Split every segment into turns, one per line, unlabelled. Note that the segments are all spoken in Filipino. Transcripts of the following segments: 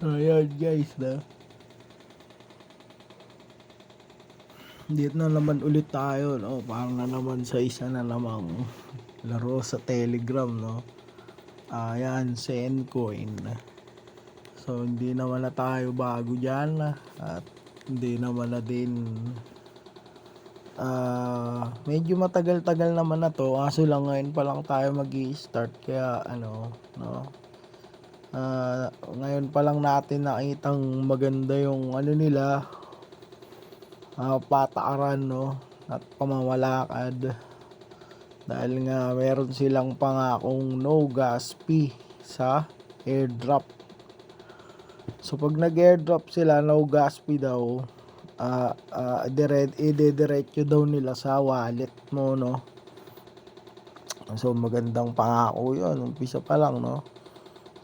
Ayan guys na. Dito na naman ulit tayo, no? Parang na naman sa isa na namang laro sa Telegram, no? Ayan, Zencoin. So, hindi naman na tayo bago dyan. At hindi naman na din medyo matagal-tagal naman na to. Kaso lang ngayon pa lang tayo mag-i-start. Kaya ano, no? Ngayon pa lang natin nakitang maganda yung ano nila, patakaran, no, at pamamalakad, dahil nga meron silang pangakong no gas fee sa airdrop. So pag nag-airdrop sila, no gas fee daw, idediretso daw nila sa wallet mo, no. So magandang pangako yun, umpisa pa lang, no.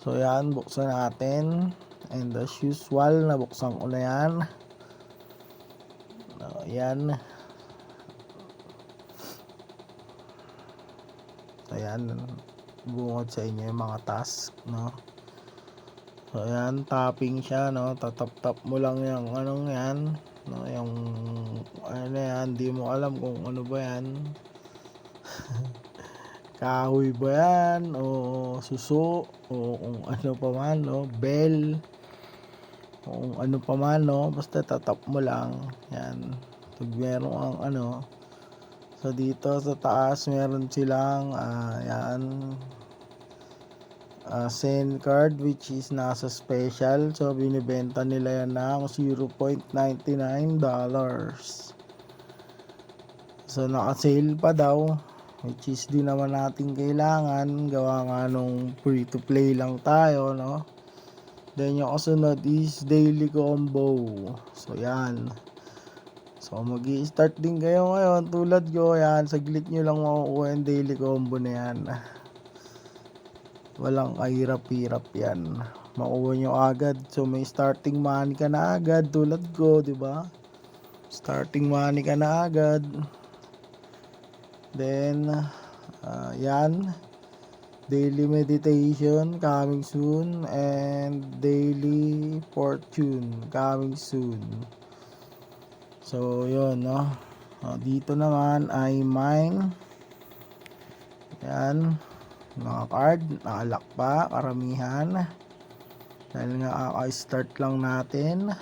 So yan, buksan natin, and as usual, nabuksan ko na yan. Yan. Ayan, bungod sa inyo yung mga task, no. So ayan, tapping siya, no. Tatap-tap mo lang yung anong yan, no, yung ano yan, di mo alam kung ano ba yan. Kahoy ba yan o suso o kung ano pa man, no, bell o kung ano pa man, no. Basta tatap mo lang yan. Pag meron ang ano, so dito sa taas meron silang SEN card, which is nasa special. So binibenta nila yan ng $0.99. So naka-sale pa daw, which is di naman natin kailangan, gawa nga nung free to play lang tayo, no. Then yung kasunod is daily combo. So yan. So mag-i-start din kayo ngayon tulad ko, yan, saglit nyo lang makukuha yung daily combo na yan. Walang kahirap-hirap yan, makuha nyo agad. So may starting money ka na agad tulad ko, di ba? Starting money ka na agad. Then yan, daily meditation coming soon, and daily fortune coming soon. So yun, no. Dito naman ay mine. Yan, mga card nakalak pa karamihan dahil nga kaka-start lang natin.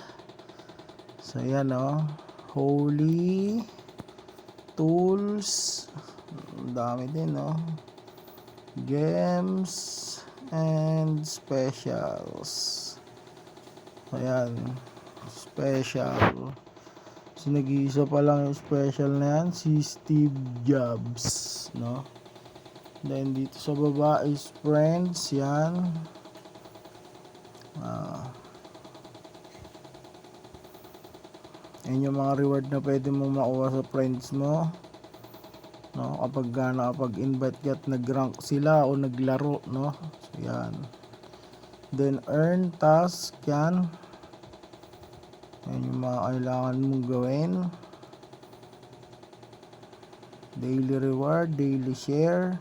So yan, no. Holy tools, dami din, no. Gems and specials. So yan, special. So nag-iisa pa lang yung special na yan, si Steve Jobs, no. Then dito sa baba is friends, yan. Yan yung mga reward na pwede mong makuha sa friends mo, no, kapag nakapag-invite ka at nag-rank sila o naglaro, no. So yan. Then earn task, yan. Yan yung mga kailangan mong gawin. Daily reward, daily share,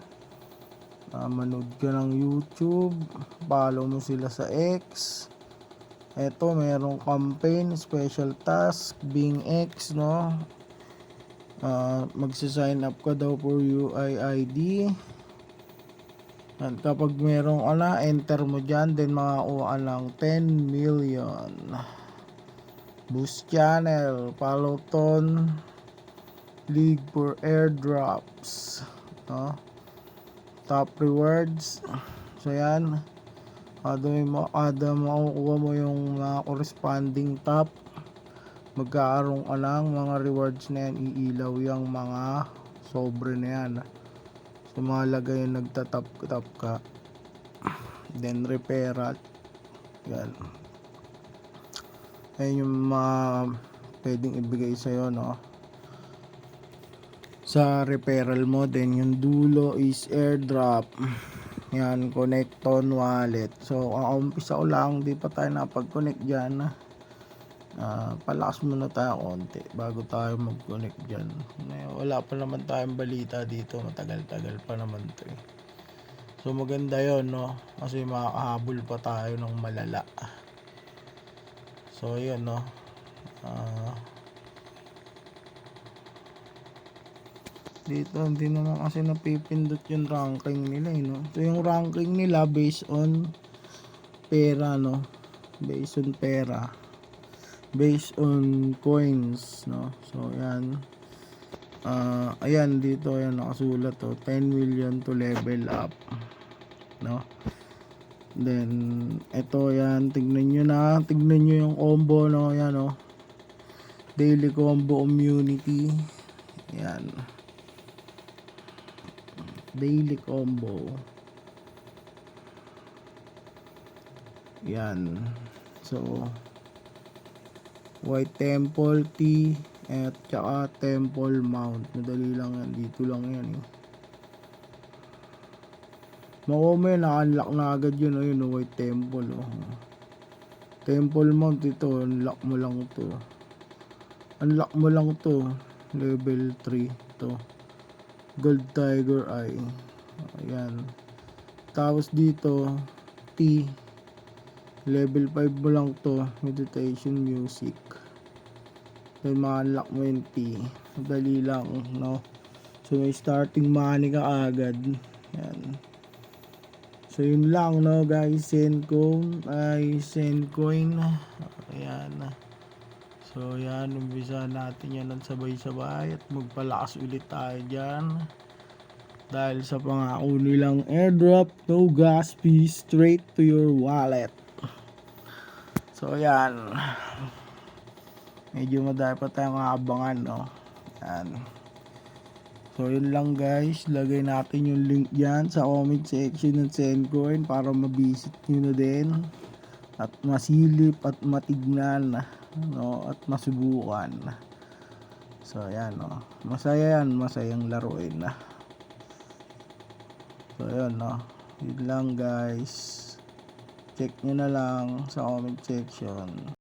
manood ka ng YouTube, follow mo sila sa X. Eto, merong campaign, special task, Bing X, no. Magsa-sign up ka daw for UIID. At kapag merong enter mo dyan, then makakuha ng 10 million. Boost channel, follow ton, league for airdrops, no. Top rewards. So yan, kada makukuha mo yung mga corresponding top, magkakaroon ka ng mga rewards na yan, iilaw yung mga sobre na yan. So mahalaga yung nagtatap ka. Then referral, yan. Ayun yung mga pwedeng ibigay sa'yo, no, sa referral mo. Then yung dulo is airdrop, yan, connect on wallet. So umpisa ko lang, di pa tayo napag-connect dyan. Palakas muna tayo konti bago tayo mag-connect dyan. Wala pa naman tayong balita dito, matagal-tagal pa naman to eh. So maganda yon, no, kasi makakahabol pa tayo ng malala. So ayan no. Ah, dito hindi naman kasi napipindot yung ranking nila no. So yung ranking nila based on pera no. Based on pera. Based on coins no. So ayan. Ayan dito ayan nakasulat 10 million to level up no. Then ito yan, tignan nyo yung combo no, yan no. Daily combo community. Yan. Daily combo. Yan. So White Temple T at saka Temple Mount. Madali lang yan, dito lang yan eh. Makuha mo yun, naka-unlock na agad yun, yun, White Temple Temple Mount ito, unlock mo lang to. Unlock mo lang to, level 3 to. Gold Tiger Eye. Ayan. Tapos dito, T, level 5 mo lang to, meditation music. Then ma-unlock mo yung T. Madali lang, no? So may starting money ka agad. Yan. So yun lang no guys, Sencoin. Ayan. So yan, umpisa natin yan ng sabay-sabay at magpalakas ulit tayo dyan. Dahil sa pangako nilang airdrop, no gas fee, straight to your wallet. So yan. Medyo madami pa tayong aabangan no. Yan. So yun lang guys, lagay natin yung link dyan sa comment section ng Sencoin para mabisit nyo na din at masilip at matignan no, at masubukan. So ayan no, masaya yan, masayang laruin na. So ayan no, yun lang guys, check nyo na lang sa comment section.